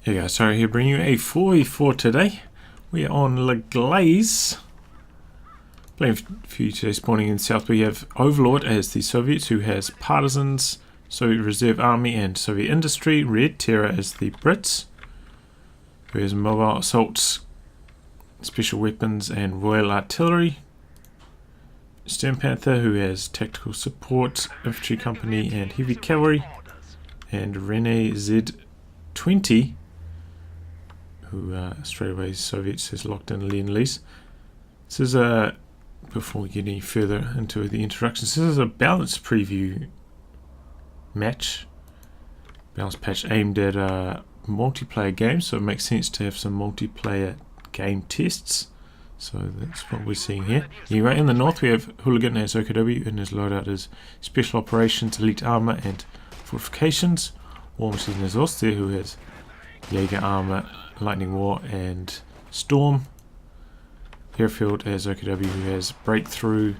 Hey guys, sorry here bringing you a 4v4 today. We are on Glaize. Playing for you today, spawning in south. We have Overlord as the Soviets, who has Partisans, Soviet Reserve Army and Soviet Industry. Red Terror as the Brits, who has Mobile Assaults, Special Weapons and Royal Artillery. Sturmpanther, who has Tactical Support, Infantry Company and Heavy Cavalry. And Rene Z20, who straight away Soviets has locked in Lend-Lease. This is a, before we get any further into the introductions, this is a balanced preview match. Balanced patch aimed at multiplayer games, so it makes sense to have some multiplayer game tests. So that's what we're seeing here. Anyway, in the north we have Hooligan as OKW, and his loadout is Special Operations, Elite Armor and Fortifications. WarMachine is also there, who has Jaeger Armor, Lightning War and Storm. Aerafield as OKW, who has Breakthrough,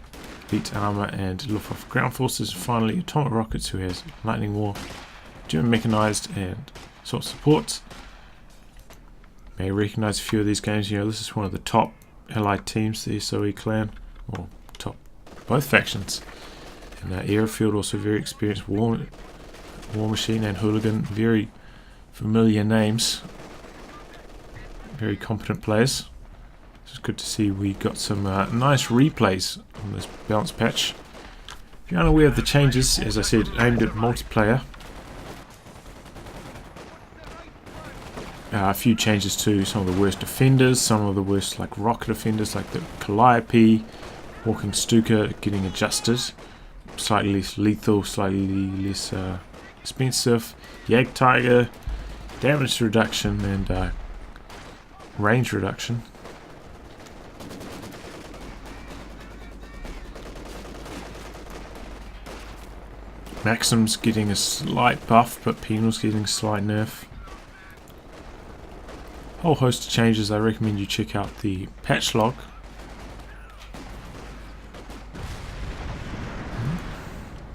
Elite Armor and Luftwaffe Ground Forces. Finally, AtomicRockets, who has Lightning War, German Mechanized and Assault Supports. May recognize a few of these games. You know, this is one of the top allied teams, the SOE clan, or top both factions. And Aerafield, also very experienced. WarMachine and Hooligan, very familiar names, very competent players. It's good to see we got some nice replays on this balance patch. If you're unaware of the changes, as I said, aimed at multiplayer. A few changes to some of the worst offenders, some of the worst like rocket offenders like the Calliope, Walking Stuka getting adjusted, slightly less lethal, slightly less expensive, Yag Tiger, damage reduction and range reduction. Maxim's getting a slight buff, but Penal's getting a slight nerf. Whole host of changes. I recommend you check out the patch log.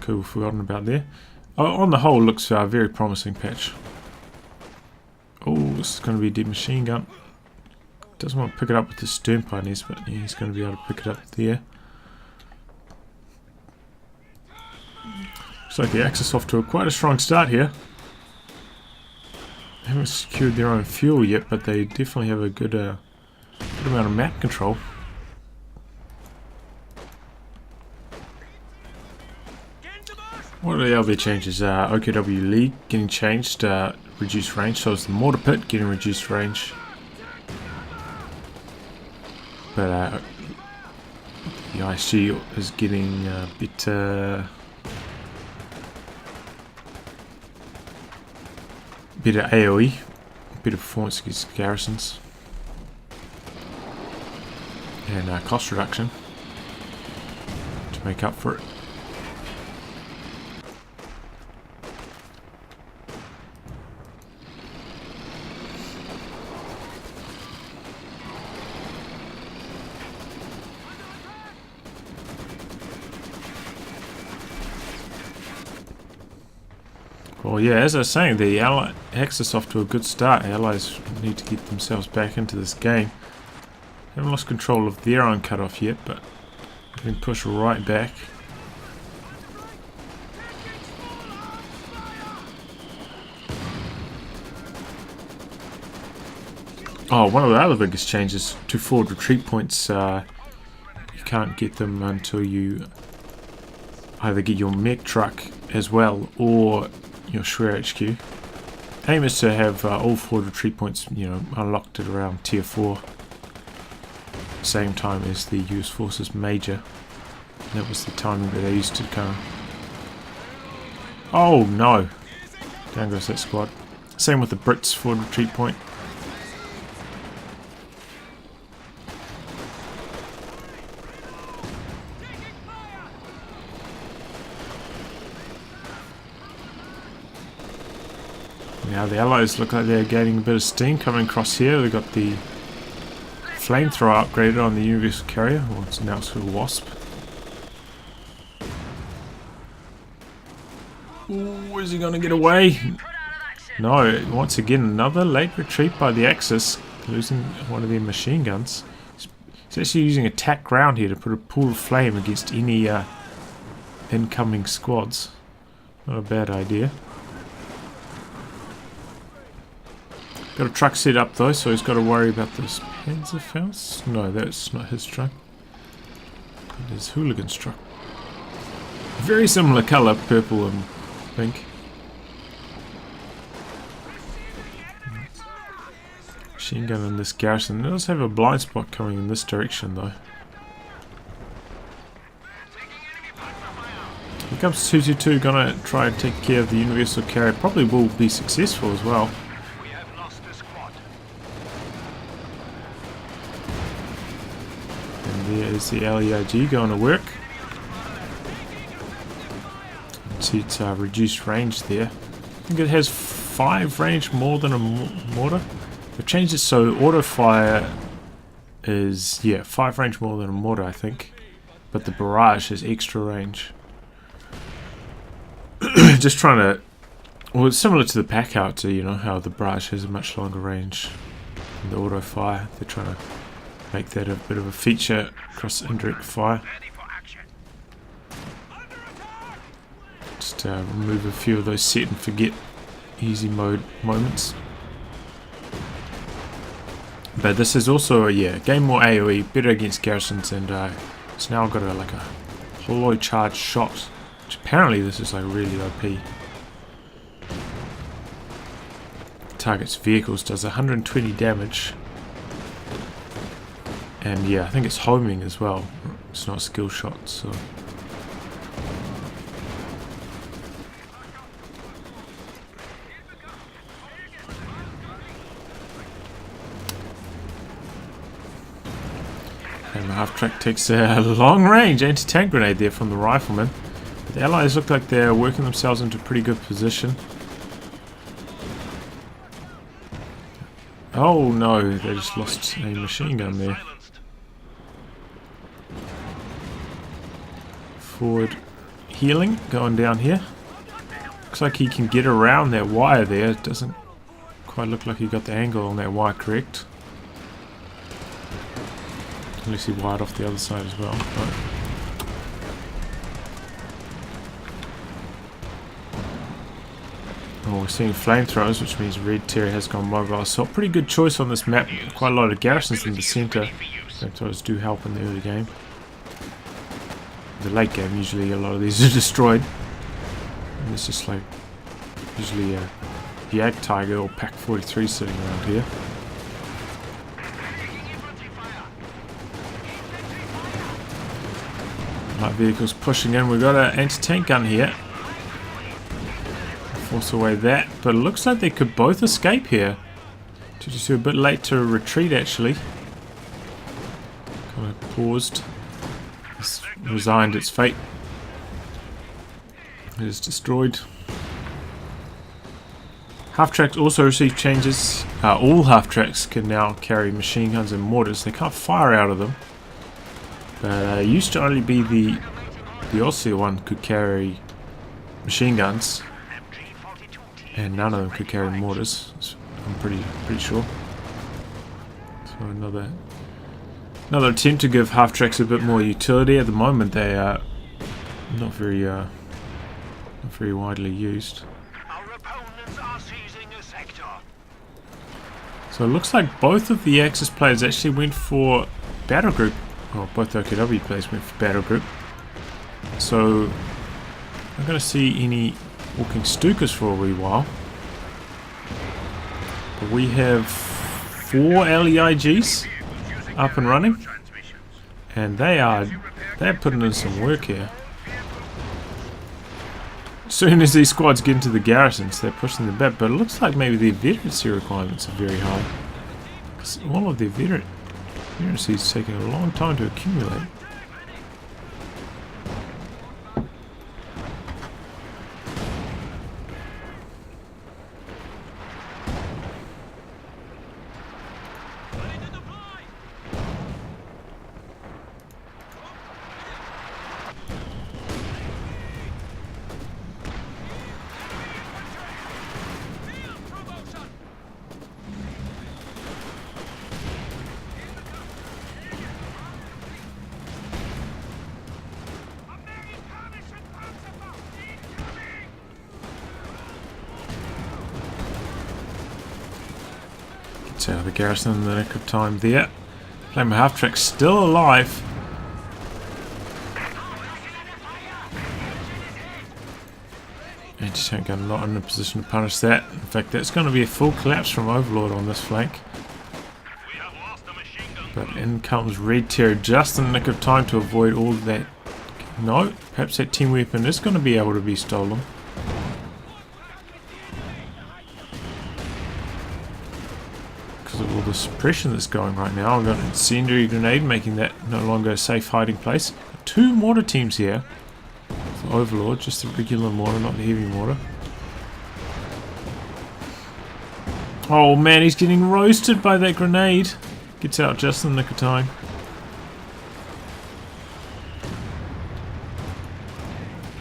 Cool, forgotten about there. On the whole, looks a very promising patch. Oh, this is going to be a deep machine gun. Doesn't want to pick it up with the Sturmpanther, but yeah, he's going to be able to pick it up there. Looks like the Axis off to quite a strong start here. They haven't secured their own fuel yet, but they definitely have a good amount of map control. What are the other changes? OKW League getting changed, reduced range, so it's the Mortar Pit getting reduced range. But the ISG is getting a bit better AoE, better performance against garrisons, and cost reduction to make up for it. Well, yeah, as I was saying, the Axis off to a good start. Allies need to get themselves back into this game. Haven't lost control of their own cutoff yet, but they can push right back. Oh, one of the other biggest changes to forward retreat points. You can't get them until you either get your mech truck as well or your Schwer HQ. Aim is to have all forward retreat points, you know, unlocked at around tier 4, same time as the US Forces Major. And that was the timing that they used to kind of. Oh no! Down goes that squad. Same with the Brits forward retreat point. Now the Allies look like they're gaining a bit of steam coming across here. We've got the flamethrower upgraded on the Universal Carrier, or it's now called Wasp. Ooh, is he going to get away? No, once again, another late retreat by the Axis, losing one of their machine guns. He's actually using attack ground here to put a pool of flame against any incoming squads. Not a bad idea. Got a truck set up though, so he's got to worry about those Panzerfaust. No, that's not his truck. It is Hooligan's truck. Very similar colour, purple and pink. Machine gun in this garrison. It does have a blind spot coming in this direction though. Here comes 222, gonna try and take care of the universal carrier. Probably will be successful as well. And there is the LEIG going to work. See, it's reduced range there. I think it has 5 range more than a mortar. They've changed it so auto fire is, yeah, 5 range more than a mortar, I think. But the barrage has extra range. Just trying to, well, it's similar to the pack howitzer, you know, how the barrage has a much longer range than the auto fire. They're trying to make that a bit of a feature across indirect fire. Just remove a few of those set and forget easy mode moments. But this is also, yeah, gain more AoE, better against garrisons, and it's now got like a hollow charge shot, which apparently this is like really OP. Targets vehicles, does 120 damage, and yeah, I think it's homing as well. It's not skill shots, so. And the half-track takes a long-range anti-tank grenade there from the rifleman. But the allies look like they're working themselves into a pretty good position. Oh no, they just lost a machine gun there. Forward healing going down here. Looks like he can get around that wire there. It doesn't quite look like he got the angle on that wire correct. Unless he wired off the other side as well. But oh, we're seeing flamethrowers, which means Red Terror has gone mobile. So a pretty good choice on this map. Quite a lot of garrisons in the centre. Flamethrowers do help in the early game. The late game, usually a lot of these are destroyed. And it's just like usually a Yag Tiger or Pack 43 sitting around here. Light vehicles pushing in. We've got an anti-tank gun here. Force away that, but it looks like they could both escape here. Just a bit late to retreat actually. Kind of paused. It's resigned its fate. It is destroyed. Half-tracks also received changes. All half-tracks can now carry machine guns and mortars. They can't fire out of them. But it used to only be the Aussie one could carry machine guns, and none of them could carry mortars. I'm pretty sure. So another attempt to give half-tracks a bit more utility. At the moment, they are not very widely used. So it looks like both of the Axis players actually went for battle group. Well, both OKW players went for battle group. So I'm not going to see any walking Stukas for a wee while. But we have 4 LEIGs up and running, and they're putting in some work here. As soon as these squads get into the garrisons, they're pushing them back. But it looks like maybe their veterancy requirements are very high, because all of their veterancy is taking a long time to accumulate. Gets out of the garrison in the nick of time there. Flame half-track still alive. Anti-tank gun not in a position to punish that. In fact, that's going to be a full collapse from Overlord on this flank. But in comes Red Terror just in the nick of time to avoid all of that. No, perhaps that team weapon is going to be able to be stolen. Because of all the suppression that's going right now. I've got an incendiary grenade making that no longer a safe hiding place. 2 mortar teams here. Overlord, just the regular mortar, not the heavy mortar. Oh man, he's getting roasted by that grenade. Gets out just in the nick of time.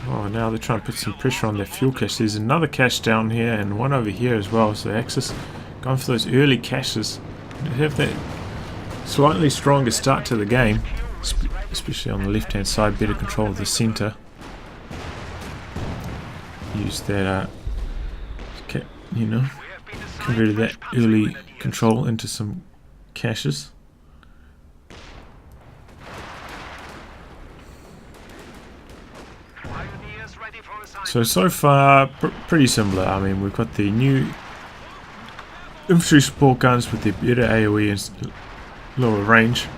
Oh, now they're trying to put some pressure on their fuel cache. There's another cache down here and one over here as well. So Axis going for those early caches. They have that slightly stronger start to the game, especially on the left hand side, better control of the centre. Use that, you know, converted that early control into some caches. So far, pretty similar. I mean, we've got the new infantry support guns with their better AoE and lower range.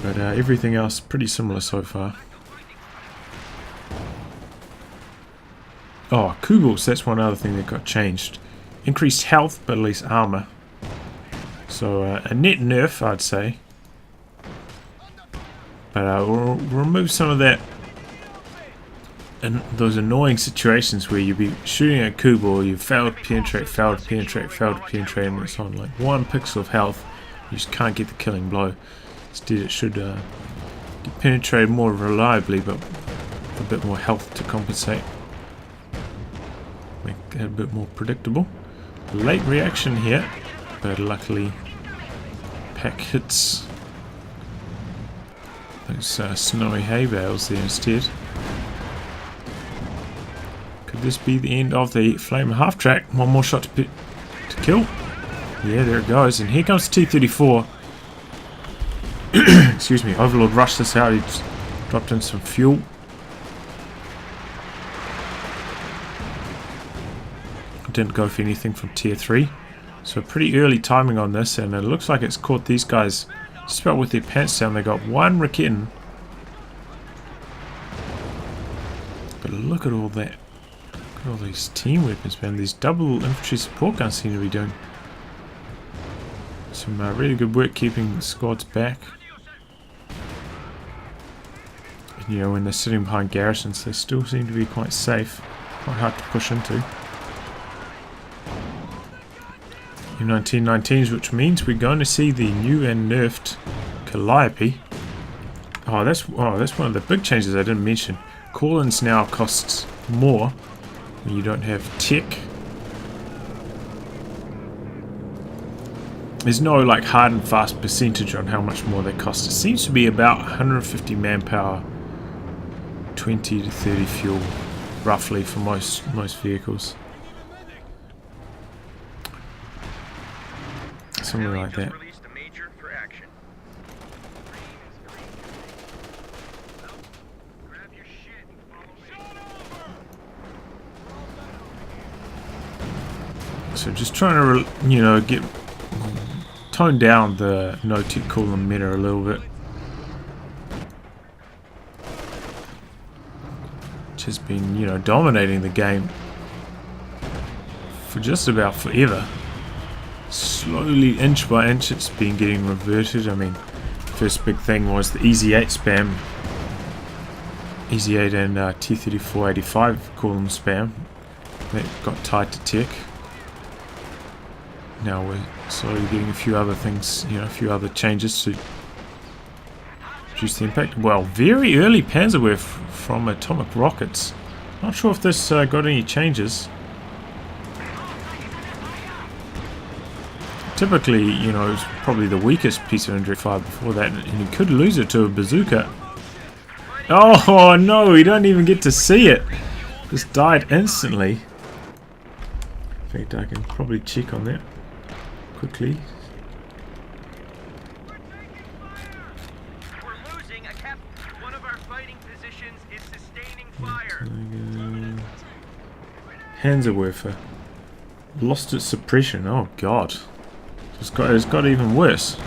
But everything else pretty similar so far. Oh, Kugels, that's one other thing that got changed. Increased health, but at least armor. So a net nerf, I'd say. But we'll remove some of that, and those annoying situations where you'll be shooting at Kugel, you failed to penetrate, failed to penetrate, failed to penetrate, and it's on like 1 pixel of health. You just can't get the killing blow. Instead, it should get penetrated more reliably, but with a bit more health to compensate. Make it a bit more predictable. Late reaction here, but luckily pack hits those snowy hay bales there instead. Could this be the end of the Flame half-track? One more shot to kill. Yeah, there it goes. And here comes the T-34. Excuse me, Overlord rushed this out. He just dropped in some fuel. Didn't go for anything from tier 3, so pretty early timing on this, and it looks like it's caught these guys just about with their pants down. They got 1 Raketten, but look at all that, look at all these team weapons, man. These double infantry support guns seem to be doing some really good work keeping the squads back. And, you know, when they're sitting behind garrisons, they still seem to be quite safe, quite hard to push into. 1919s, which means we're going to see the new and nerfed Calliope. Oh, that's one of the big changes I didn't mention. Call-ins now costs more when you don't have tech. There's no like hard and fast percentage on how much more they cost. It seems to be about 150 manpower, 20 to 30 fuel, roughly for most vehicles. Something like that. So just trying to, you know, tone down the no-tech coolant meta a little bit. Which has been, you know, dominating the game for just about forever. Slowly, inch by inch, it's been getting reverted. I mean, first big thing was the Easy 8 spam. Easy 8 and T-34-85 coolant spam. That got tied to tech. Now we're slowly getting a few other things, you know, a few other changes to reduce the impact. Well, very early Panzerwerf from AtomicRockets. Not sure if this got any changes. Typically, you know, it's probably the weakest piece of injury fire before that, and you could lose it to a bazooka. Oh no, you don't even get to see it. Just died instantly. In fact, I can probably check on that quickly. We're losing a cap. One of our fighting positions is sustaining fire. Panzerwerfer lost its suppression. Oh god, it's got even worse.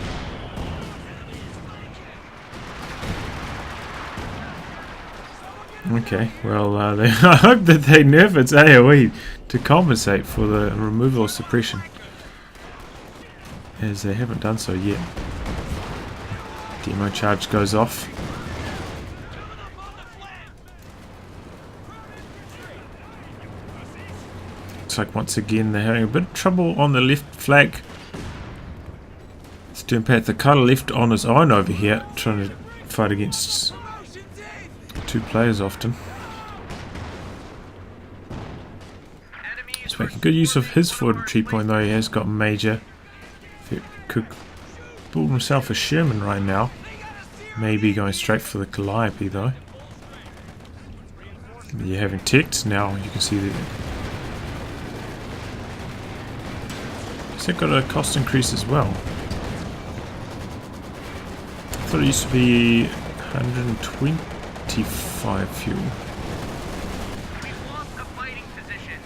Okay, well, I hope that they nerf its AoE to compensate for the removal of suppression, as they haven't done so yet. Demo charge goes off. Looks like once again they're having a bit of trouble on the left flank. Sturmpanther kind of left on his own over here, trying to fight against two players often. He's making good use of his forward retreat point, though he has got major. Could build himself a Sherman right now. Maybe going straight for the Calliope though. You're having ticked now. You can see that. Has that got a cost increase as well? I thought it used to be 125 fuel. We've lost a fighting position.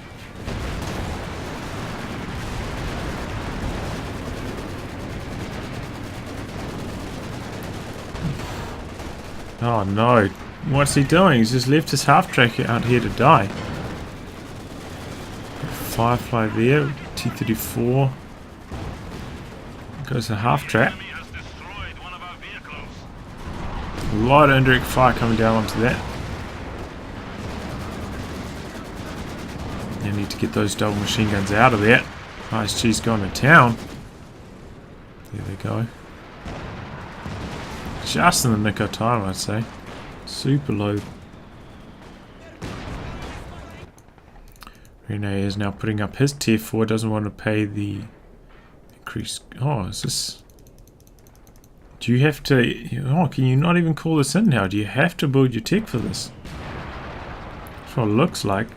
Oh no, what's he doing? He's just left his half-track out here to die. Firefly there, T-34. Goes the half-track. A lot of indirect fire coming down onto that. You need to get those double machine guns out of there. ISG's going to town. There they go. Just in the nick of time, I'd say. Super low. Rene is now putting up his tier 4. Doesn't want to pay the increase. Oh, is this... Do you have to... Oh, can you not even call this in now? Do you have to build your tech for this? That's what it looks like.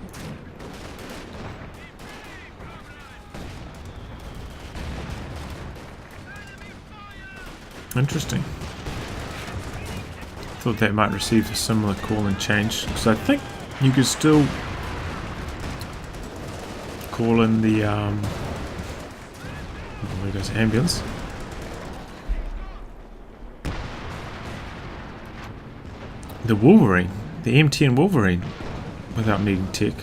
Interesting. Thought that might receive a similar call and change, because I think you could still call in the where goes ambulance. The Wolverine, the M10 Wolverine, without needing tech.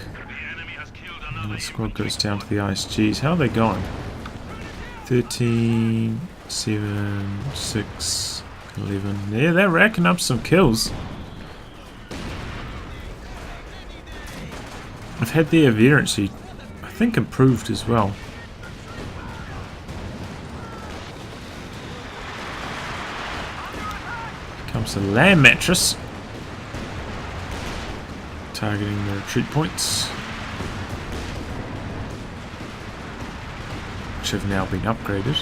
And the squad goes down to the ISGs. How are they going? 13, 7, 6, 11. Yeah, they're racking up some kills. I've had their efficiency, I think, improved as well. Here comes the land mattress. Targeting the retreat points, which have now been upgraded.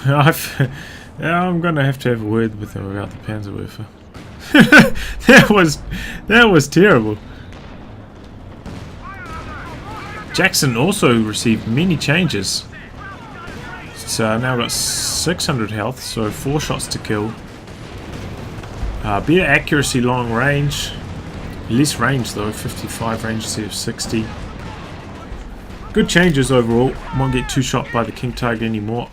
Yeah, I'm gonna have to have a word with them about the Panzerwerfer. that was terrible. Jackson also received many changes. So now got 600 health, so 4 shots to kill. Better accuracy long range. Less range though, 55 range instead of 60. Good changes overall. Won't get 2 shot by the King Tiger anymore.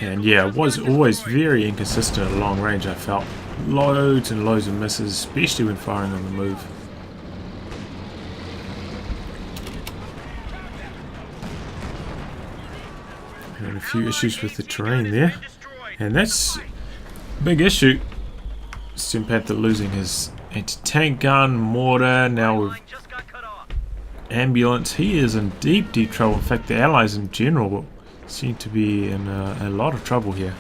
And yeah, it was always very inconsistent at long range, I felt. Loads and loads of misses, especially when firing on the move. Had a few issues with the terrain there, and that's a big issue. Sturmpanther losing his anti-tank gun, mortar, now with ambulance. He is in deep trouble. In fact, the allies in general seem to be in a lot of trouble here.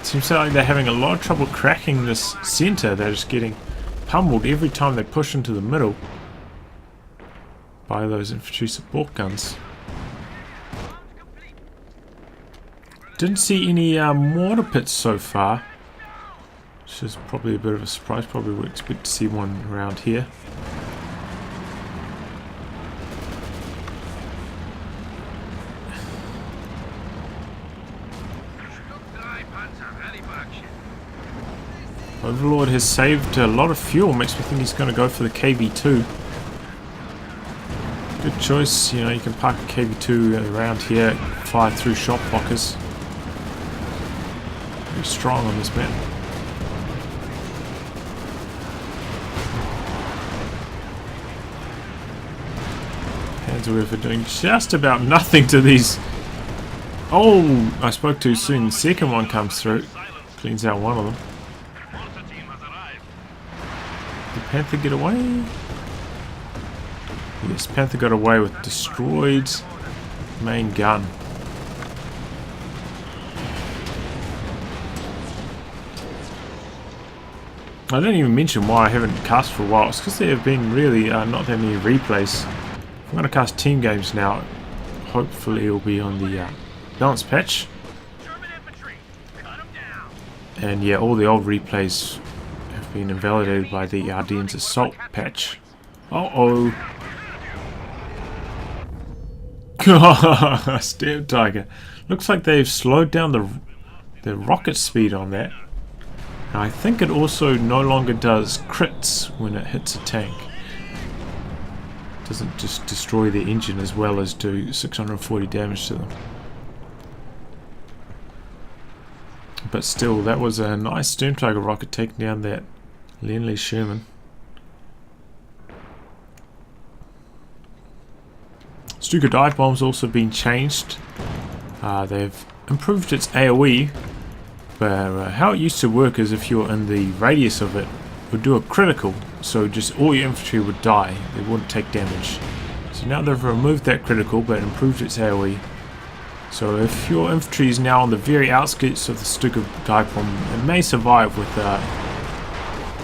It seems like they're having a lot of trouble cracking this center. They're just getting pummeled every time they push into the middle by those infantry support guns. Didn't see any mortar pits so far, which is probably a bit of a surprise. Probably would expect to see one around here. Overlord has saved a lot of fuel. Makes me think he's going to go for the KV2. Good choice. You know, you can park a KV2 around here, fire through shot blockers. Very strong on this map. Panzer are doing just about nothing to these. Oh, I spoke too soon. The second one comes through, cleans out one of them. Did Panther get away? Yes, Panther got away with destroyed main gun. I didn't even mention why I haven't cast for a while. It's because there have been really not that many replays. I'm going to cast team games now. Hopefully it'll be on the balance patch. And yeah, all the old replays have been invalidated by the Ardennes Assault patch. Uh-oh. Sturmpanther. Looks like they've slowed down the rocket speed on that. Now, I think it also no longer does crits when it hits a tank. It doesn't just destroy the engine as well as do 640 damage to them. But still, that was a nice Sturmpanther rocket taking down that Lend-Lease Sherman. Stuka dive bomb's also been changed. They've improved its AoE, but how it used to work is if you're in the radius of it, it would do a critical, so just all your infantry would die, they wouldn't take damage. So now they've removed that critical but improved its AoE. So if your infantry is now on the very outskirts of the Stuka dive bomb, it may survive with a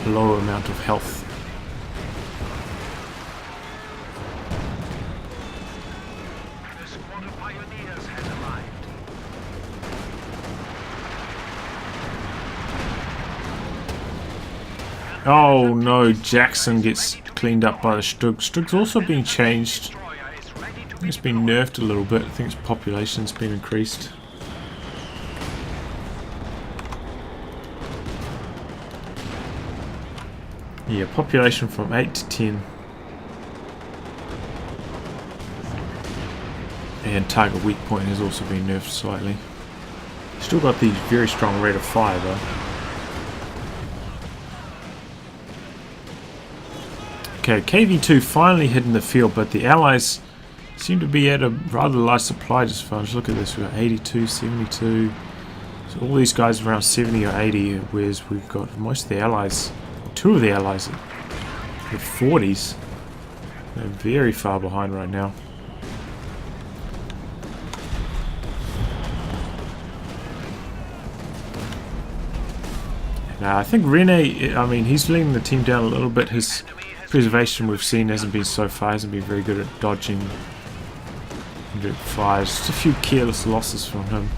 lower amount of health. Oh no, Jackson gets cleaned up by the Stug. Stug's also been changed. I think it's been nerfed a little bit. I think its population's been increased. Yeah, population from 8 to 10. And target weak point has also been nerfed slightly. Still got the very strong rate of fire though. Okay, KV2 finally hit in the field, but the Allies seem to be at a rather large supply just far. Just look at this, we've got 82, 72. So all these guys are around 70 or 80, whereas we've got most of the Allies, two of the Allies at the 40s. They're very far behind right now. And I think Rene, I mean, he's leading the team down a little bit. His preservation we've seen hasn't been so far, hasn't been very good at dodging fires. Just a few careless losses from him.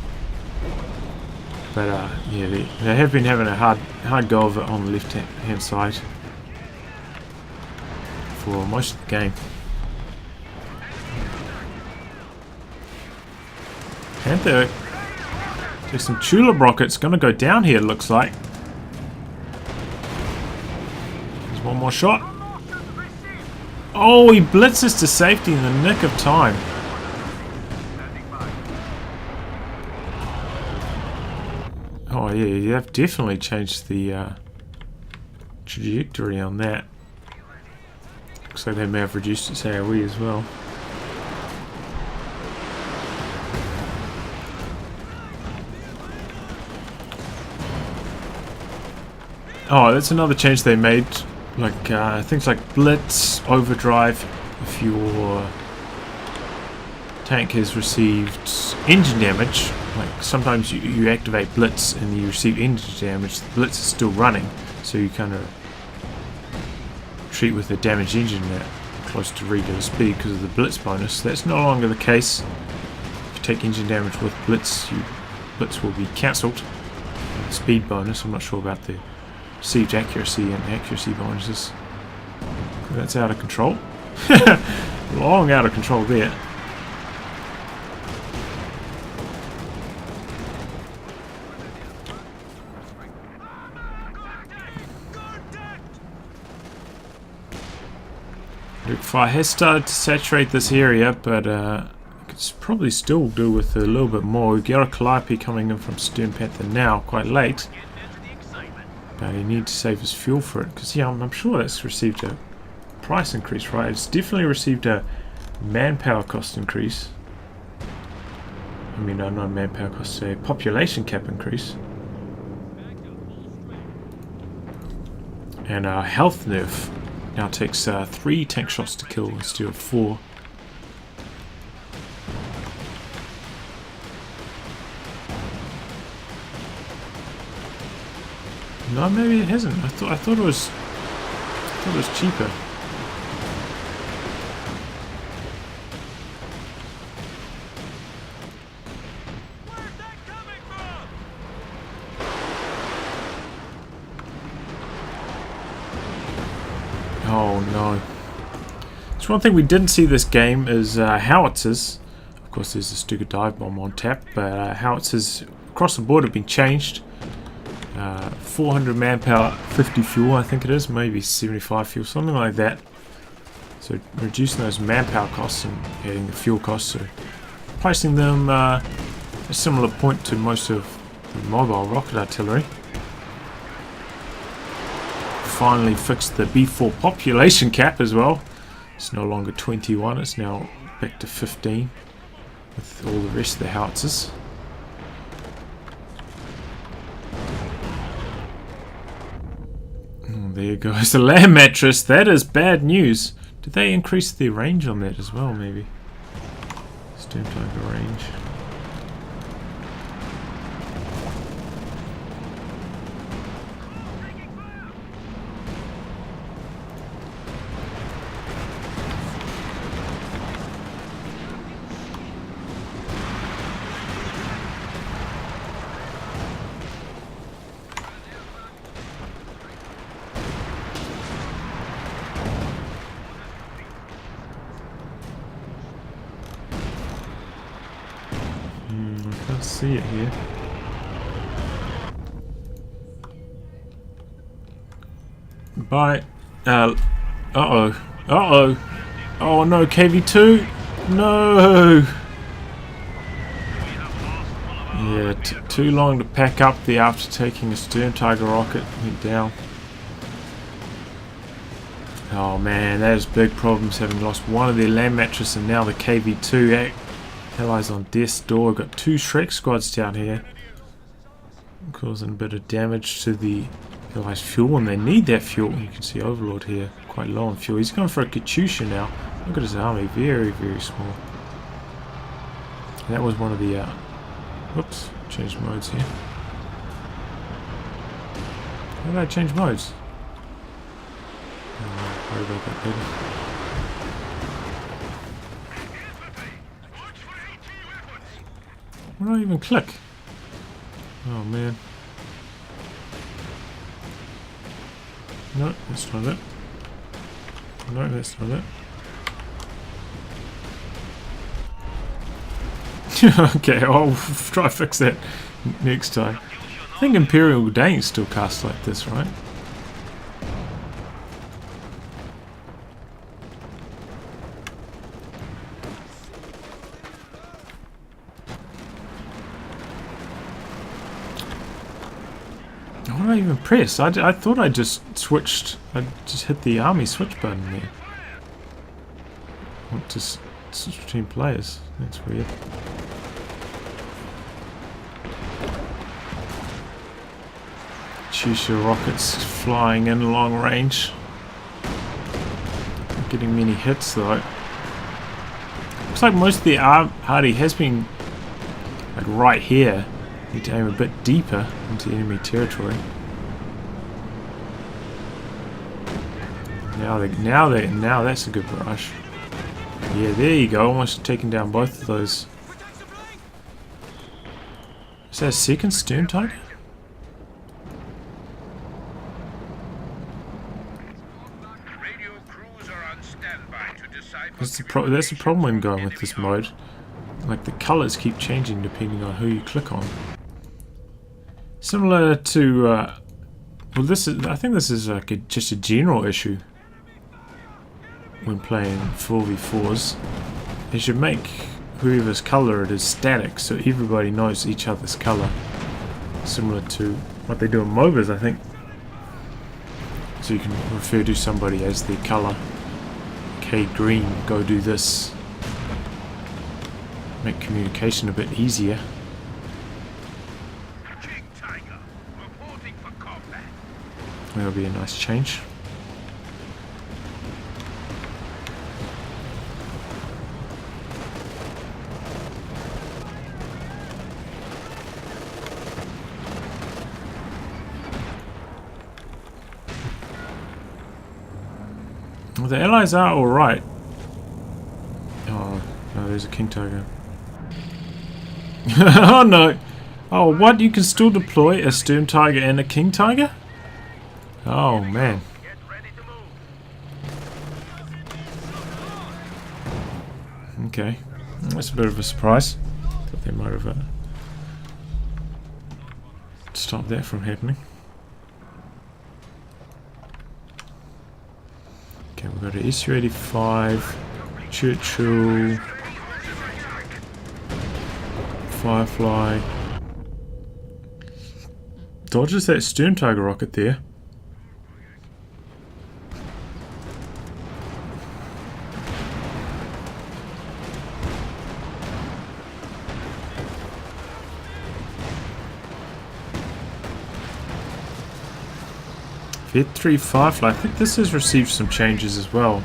But yeah, they have been having a hard go of it on the left hand side for most of the game. Panther, there's some tulip rockets gonna go down here. It looks like. There's one more shot. Oh, he blitzes to safety in the nick of time. Oh yeah, you have definitely changed the trajectory on that. Looks like they may have reduced its AoE as well. Oh, that's another change they made. Like things like blitz, overdrive. If your tank has received engine damage, like sometimes you activate blitz and you receive engine damage, the blitz is still running, so you kind of treat with a damaged engine at close to regular speed because of the blitz bonus. That's no longer the case. If you take engine damage with blitz, you blitz will be cancelled. Speed bonus, I'm not sure about the received accuracy and accuracy bonuses. That's out of control. Long out of control there. Fire has started to saturate this area, but could probably still do with a little bit more. We've got a Calliope coming in from Sturmpanther now, quite late. But he needs to save his fuel for it, because yeah, I'm sure that's received a price increase, right? It's definitely received a manpower cost increase. I mean, no, not a manpower cost, a population cap increase. And our health nerf now takes 3 tank shots to kill instead of 4. No, maybe it hasn't. I thought it was cheaper. Oh no. So one thing we didn't see this game is howitzers. Of course there's a Stuka dive bomb on tap, but howitzers across the board have been changed. 400 manpower, 50 fuel I think it is, maybe 75 fuel, something like that. So reducing those manpower costs and adding the fuel costs, so pricing them a similar point to most of the mobile rocket artillery. Finally fixed the B4 population cap as well. It's no longer 21, it's now back to 15 with all the rest of the howitzers. There goes the land mattress. That is bad news. Did they increase the range on that as well, maybe? Sturmpanther range. I can't see it here. Bye. Uh-oh. Uh-oh. Oh no, KV2! No! Yeah, too long to pack up the after taking a Sturmpanther rocket. Went down. Oh man, that is big problems having lost one of their land mattress and now the KV2 allies on death's door. We've got 2 Shrek squads down here, causing a bit of damage to the allies' fuel, and they need that fuel. You can see Overlord here, quite low on fuel. He's going for a Katyusha now. Look at his army, very, very small. And that was one of the whoops, changed modes here. How did I change modes? Worry about that later. Why don't I even click? Oh man. No, that's not it. No, that's not it. Okay, I'll try to fix that next time. I think Imperial Danes still cast like this, right? What did I even press? I thought I just switched. I just hit the army switch button there. I want to switch between players. That's weird. Katyusha rockets flying in long range. Not getting many hits though. Looks like most of the hardy has been like right here. Need to aim a bit deeper into enemy territory. Now that's a good barrage. Yeah, there you go. Almost taking down both of those Is that a second Sturmpanther? Radio crews are on standby to decipher. That's the problem when going with this mode. Like the colours keep changing depending on who you click on. Similar to, well, this is. I think this is like just a general issue when playing 4v4s. They should make whoever's colour it is static, so everybody knows each other's colour. Similar to what they do in MOBAs, I think. So you can refer to somebody as their colour. Okay, green, go do this. Make communication a bit easier. King Tiger, reporting for combat. That'll be a nice change. Well, the allies are alright. Oh, no, there's a King Tiger. Oh no! Oh, what? You can still deploy a Sturmpanther and a King Tiger? Oh man. Get ready to move. Okay. That's a bit of a surprise. Thought they might have stopped that from happening. Okay, we've got an SU-85, Churchill, Firefly. Dodges that Sturmpanther rocket there. Vet 3 Firefly, I think this has received some changes as well.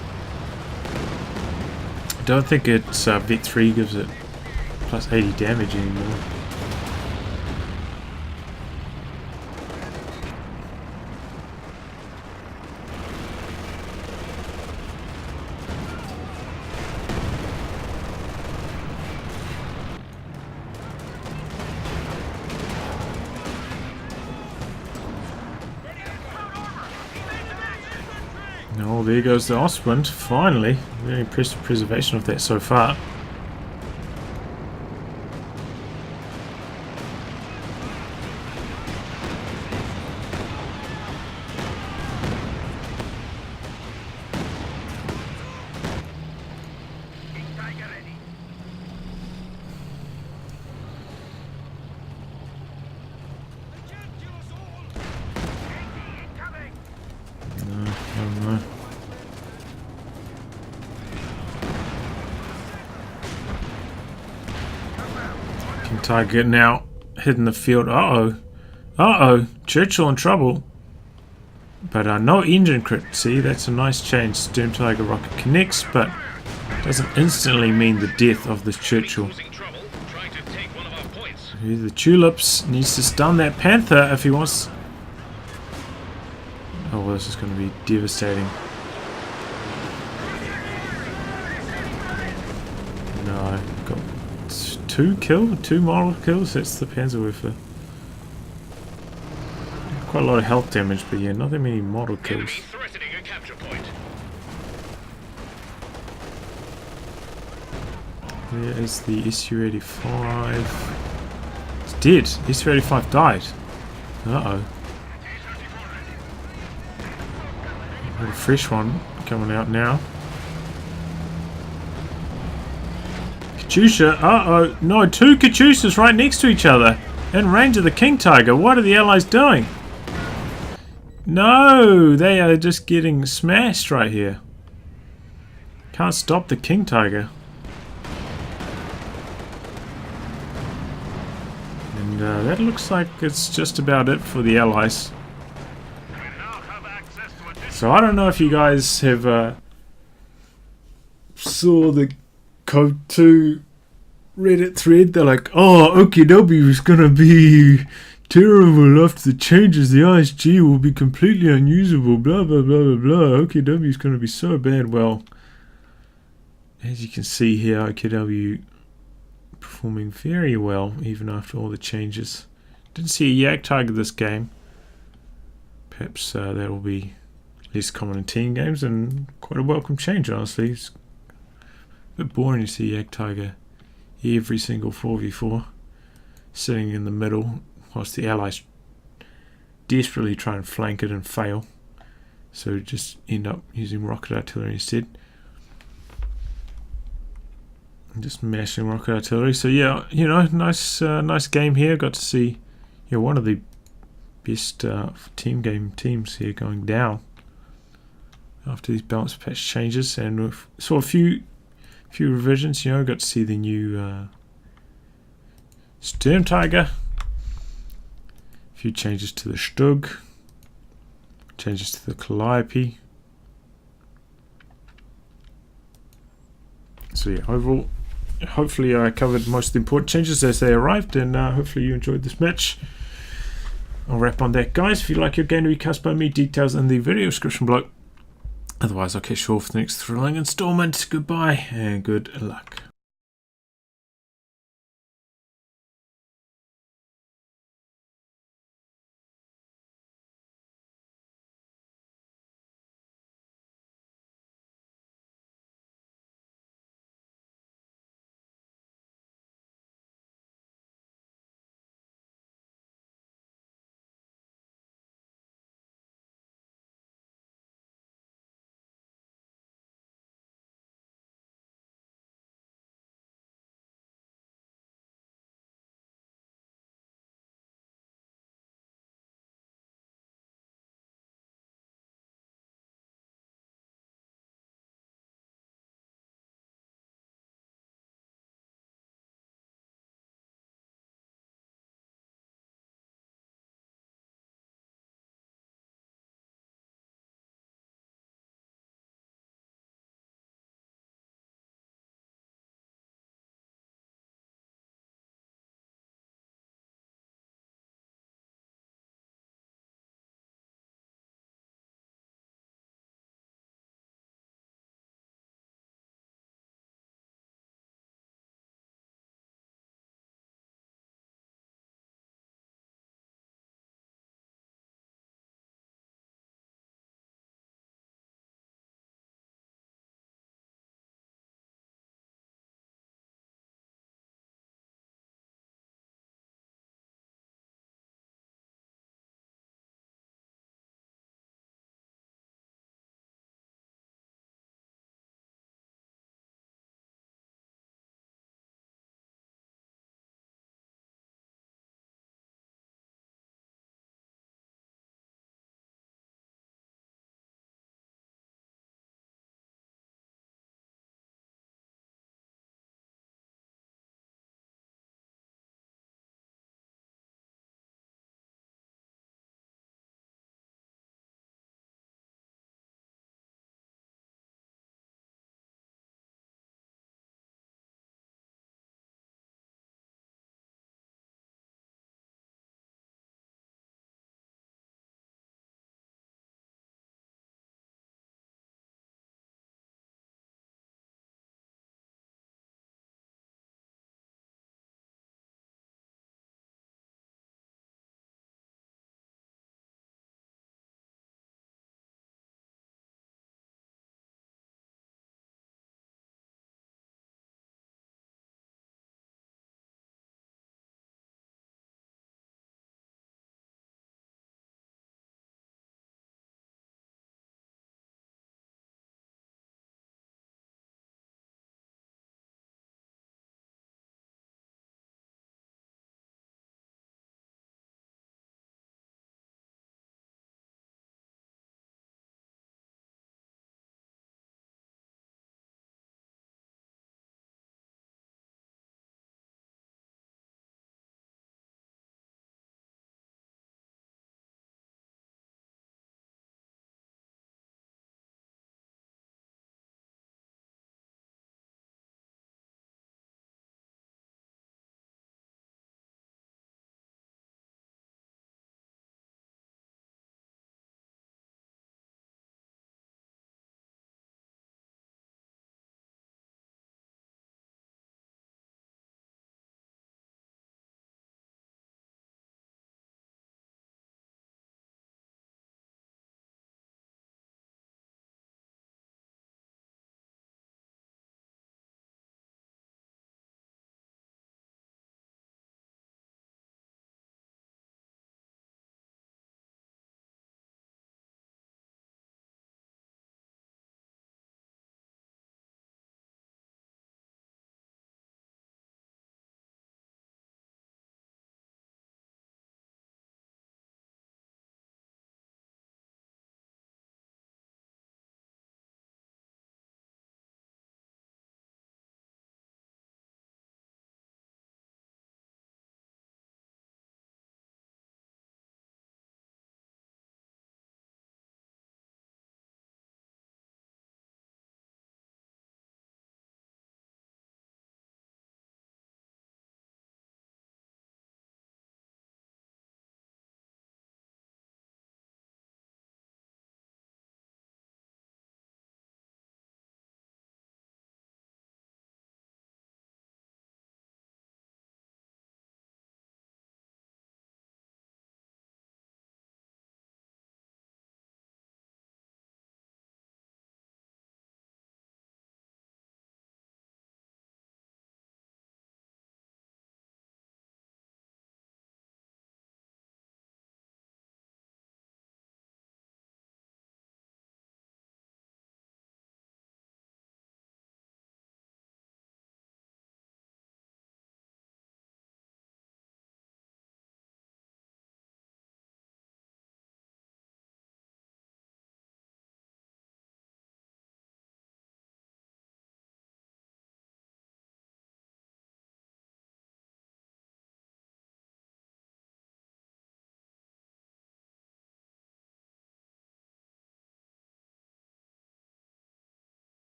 I don't think it's Vet 3 gives it plus 80 damage anymore. Oh, there goes the Osprey, finally. Very impressed with preservation of that so far. King Tiger ready. Incoming. No. King Tiger now hitting the field. Uh-oh. Uh-oh. Churchill in trouble. But no engine crit. See, that's a nice change. Sturmpanther rocket connects, but doesn't instantly mean the death of this Churchill. The Tulips needs to stun that Panther if he wants. Oh, well, this is going to be devastating. No, got two model kills. That's the Panzerwerfer. Quite a lot of health damage, but yeah, not that many model kills. There is the SU-85. It's dead. SU-85 died. Uh-oh. Got a fresh one coming out now. Katyusha. Uh-oh. No, two Katyushas right next to each other. In range of the King Tiger. What are the allies doing? No, they are just getting smashed right here. Can't stop the King Tiger. And that looks like it's just about it for the allies. So I don't know if you guys have saw the COH2 Reddit thread. They're like, oh, OKW is gonna be terrible after the changes. The ISG will be completely unusable. Blah blah blah blah blah. OKW is gonna be so bad. Well, as you can see here, OKW performing very well even after all the changes. Didn't see a Jagdtiger this game. Perhaps that will be less common in team games and quite a welcome change, honestly. It's a bit boring to see Jagdtiger every single 4v4 sitting in the middle whilst the allies desperately try and flank it and fail. So just end up using rocket artillery instead. And just mashing rocket artillery. So yeah, you know, nice game here. Got to see, yeah, one of the best team game teams here going down after these balance patch changes, and we saw a few revisions. You know, got to see the new Sturmpanther, a few changes to the Stug, changes to the Calliope. So yeah, overall, hopefully I covered most of the important changes as they arrived, and hopefully you enjoyed this match. I'll wrap on that, guys. If you like your game to be cast by me, details in the video description below. Otherwise, I'll catch you all for the next thrilling installment. Goodbye and good luck.